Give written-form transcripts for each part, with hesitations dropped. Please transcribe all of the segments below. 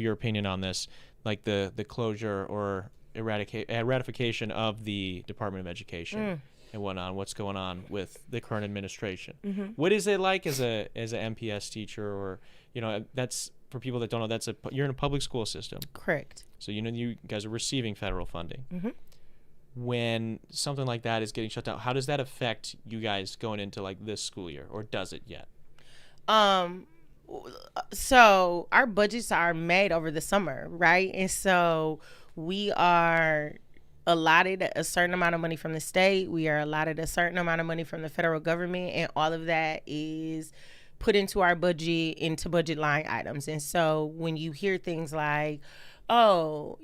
your opinion on this, like the closure or ratification of the Department of Education and whatnot, what's going on with the current administration. What is it like as a MPS teacher, or that's for people that don't know, you're in a public school system. Correct. So you guys are receiving federal funding. When something like that is getting shut down, how does that affect you guys going into like this school year, or does it yet? So our budgets are made over the summer, right? And so we are allotted a certain amount of money from the state. We are allotted a certain amount of money from the federal government, and all of that is put into our budget, into budget line items. And so when you hear things like, oh,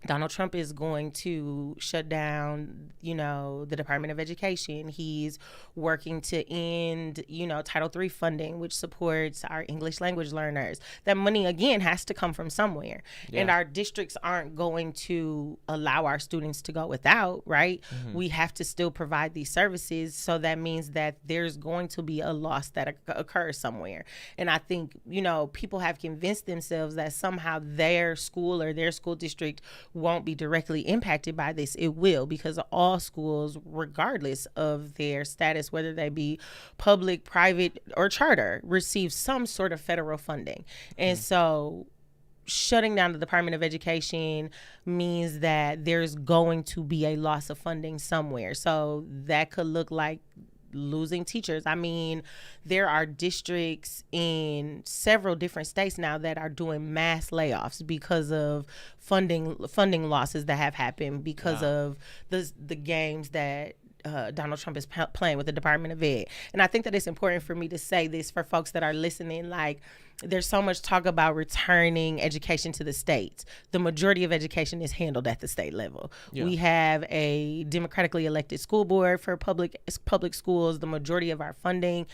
Donald Trump is going to shut down, the Department of Education. He's working to end, Title III funding, which supports our English language learners. That money, again, has to come from somewhere. Yeah. And our districts aren't going to allow our students to go without, right? We have to still provide these services. So that means that there's going to be a loss that occurs somewhere. And I think, people have convinced themselves that somehow their school or their school district won't be directly impacted by this. It will, because all schools, regardless of their status, whether they be public, private, or charter, receive some sort of federal funding. And so shutting down the Department of Education means that there's going to be a loss of funding somewhere. So that could look like losing teachers. I mean, there are districts in several different states now that are doing mass layoffs because of funding losses that have happened because of the games that Donald Trump is playing with the Department of Ed. And I think that it's important for me to say this for folks that are listening, like, there's so much talk about returning education to the states. The majority of education is handled at the state level. Yeah. We have a democratically elected school board for public schools. The majority of our funding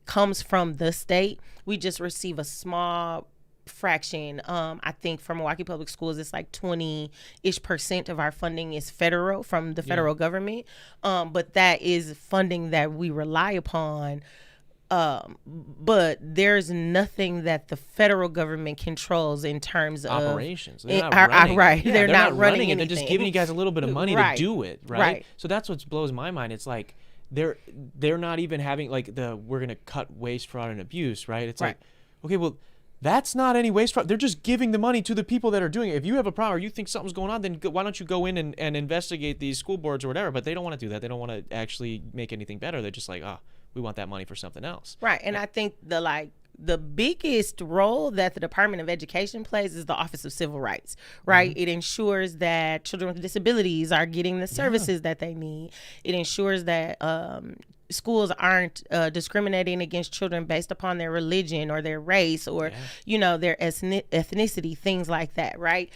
comes from the state. We just receive a small fraction. I think for Milwaukee Public Schools, it's like 20% of our funding is federal, from the federal government. But that is funding that we rely upon. But there's nothing that the federal government controls in terms of operations. They're not running. Right. Yeah, they're not running it. They're just giving you guys a little bit of money to do it. Right. So that's what blows my mind. It's like they're not even having like we're gonna cut waste, fraud, and abuse. Right. It's like, okay, well, that's not any waste fraud. They're just giving the money to the people that are doing it. If you have a problem or you think something's going on, then why don't you go in and investigate these school boards or whatever? But they don't want to do that. They don't want to actually make anything better. They're just like, we want that money for something else. Right. And I think the biggest role that the Department of Education plays is the Office of Civil Rights, right? It ensures that children with disabilities are getting the services that they need. It ensures that schools aren't discriminating against children based upon their religion or their race or, their ethnicity, things like that, right?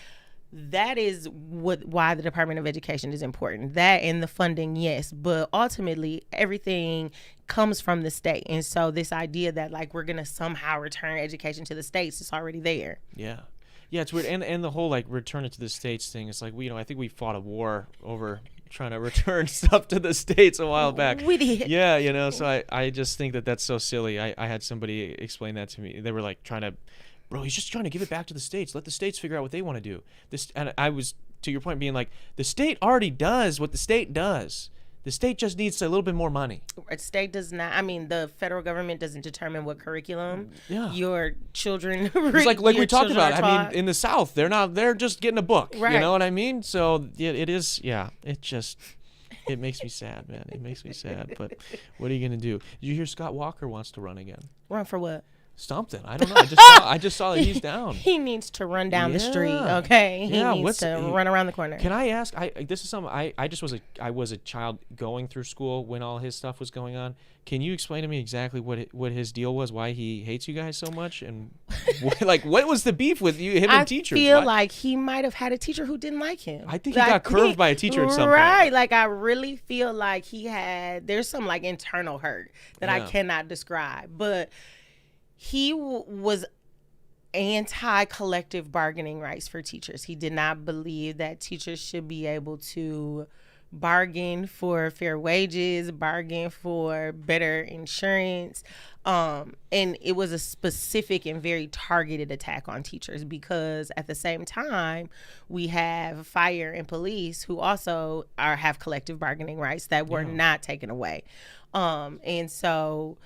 That is why the Department of Education is important. That and the funding, yes, but ultimately everything comes from the state. And so this idea that like we're going to somehow return education to the states is already there. Yeah. Yeah, it's weird. And the whole like return it to the states thing, it's like, I think we fought a war over trying to return stuff to the states a while back. We did. Yeah, so I just think that that's so silly. I had somebody explain that to me. They were like trying to, bro, he's just trying to give it back to the states. Let the states figure out what they want to do. And I was, to your point, being like, the state already does what the state does. The state just needs a little bit more money. The state does not. I mean, the federal government doesn't determine what curriculum your children. It's like we talked about. I mean, in the South, they're just getting a book. Right. You know what I mean? So it is. Yeah. It makes me sad, man. It makes me sad. But what are you gonna do? Did you hear Scott Walker wants to run again? Run for what? Something. I don't know. I just saw that he's down. He needs to run down the street. Okay. He needs to run around the corner. Can I ask? This is something I was a child going through school when all his stuff was going on. Can you explain to me exactly what his deal was? Why he hates you guys so much? And what was the beef with him and teachers? I feel like he might have had a teacher who didn't like him. I think he got curved by a teacher at some point. Right. Like I really feel like there's some like internal hurt that I cannot describe, but he was anti-collective bargaining rights for teachers. He did not believe that teachers should be able to bargain for fair wages, bargain for better insurance. And it was a specific and very targeted attack on teachers, because at the same time, we have fire and police who also have collective bargaining rights that were not taken away. And so,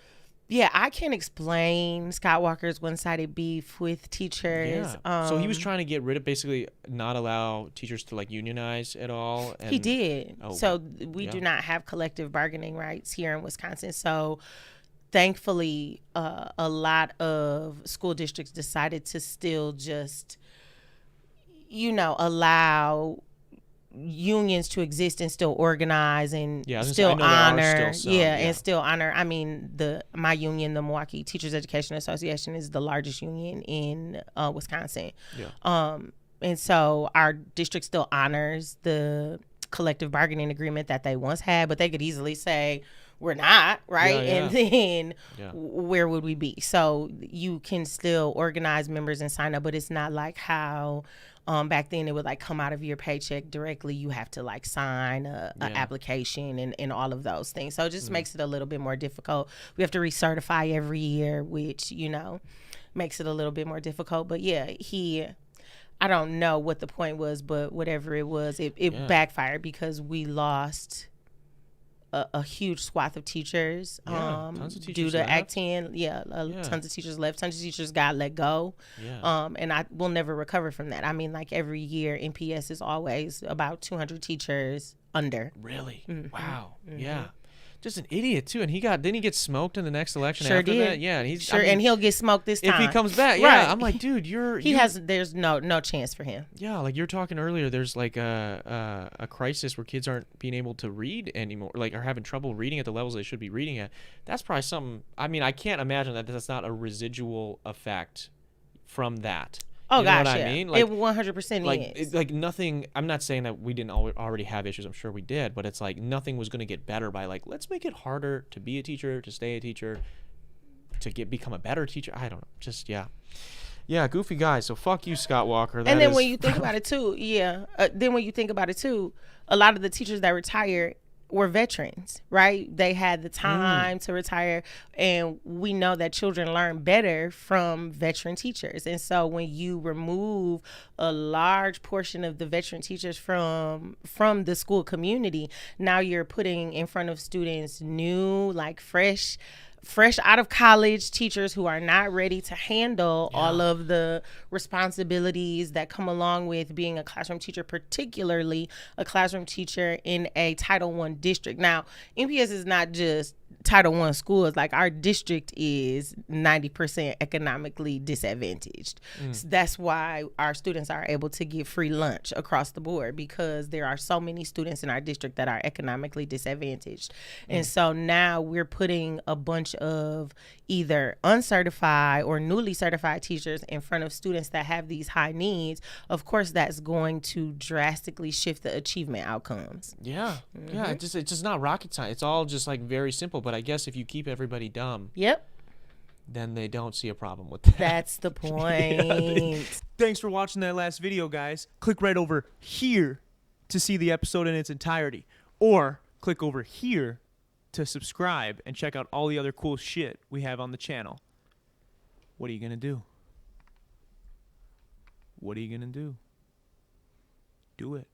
yeah, I can't explain Scott Walker's one-sided beef with teachers. Yeah. So he was trying to get rid of, basically not allow teachers to like unionize at all. And he did. So we do not have collective bargaining rights here in Wisconsin. So thankfully, a lot of school districts decided to still just, allow unions to exist and still organize and still honor and still honor. I mean, my union, the Milwaukee Teachers Education Association, is the largest union in Wisconsin. And so our district still honors the collective bargaining agreement that they once had, but they could easily say we're not, right? And then where would we be? So you can still organize members and sign up, but it's not like how back then it would like come out of your paycheck directly. You have to like sign an application and all of those things. So it just makes it a little bit more difficult. We have to recertify every year, which, makes it a little bit more difficult. But I don't know what the point was, but whatever it was, it backfired because we lost a huge swath of teachers, tons of teachers due to left. Act 10. Tons of teachers left. Tons of teachers got let go. And I will never recover from that. I mean, like every year, NPS is always about 200 teachers under. Really? Wow. Yeah. Just an idiot too, and didn't he get smoked in the next election after that? Yeah, and and he'll get smoked this time if he comes back. I'm like, dude, there's no chance for him. Yeah, like you're talking earlier, there's like a crisis where kids aren't being able to read anymore, like are having trouble reading at the levels they should be reading at. That's probably something. I mean, I can't imagine that that's not a residual effect from that. Oh, you know gosh, what I mean? Like, it 100% is. Like nothing, I'm not saying that we didn't already have issues. I'm sure we did. But it's like nothing was going to get better by like, let's make it harder to be a teacher, to stay a teacher, to become a better teacher. I don't know. Just, yeah, goofy guy. So fuck you, Scott Walker. And then when you think about it too, a lot of the teachers that retired were veterans, right? They had the time to retire, and we know that children learn better from veteran teachers. And so when you remove a large portion of the veteran teachers from the school community, now you're putting in front of students new, like fresh out of college teachers who are not ready to handle all of the responsibilities that come along with being a classroom teacher, particularly a classroom teacher in a Title I district. Now, NPS is not just Title I schools. Like our district is 90% economically disadvantaged. So that's why our students are able to get free lunch across the board, because there are so many students in our district that are economically disadvantaged. And so now we're putting a bunch of either uncertified or newly certified teachers in front of students that have these high needs. Of course, that's going to drastically shift the achievement outcomes. Yeah. It's just not rocket science. It's all just like very simple. But I guess if you keep everybody dumb, then they don't see a problem with that. That's the point. Thanks for watching that last video, guys. Click right over here to see the episode in its entirety, or click over here to subscribe and check out all the other cool shit we have on the channel. What are you gonna do? What are you gonna do? Do it.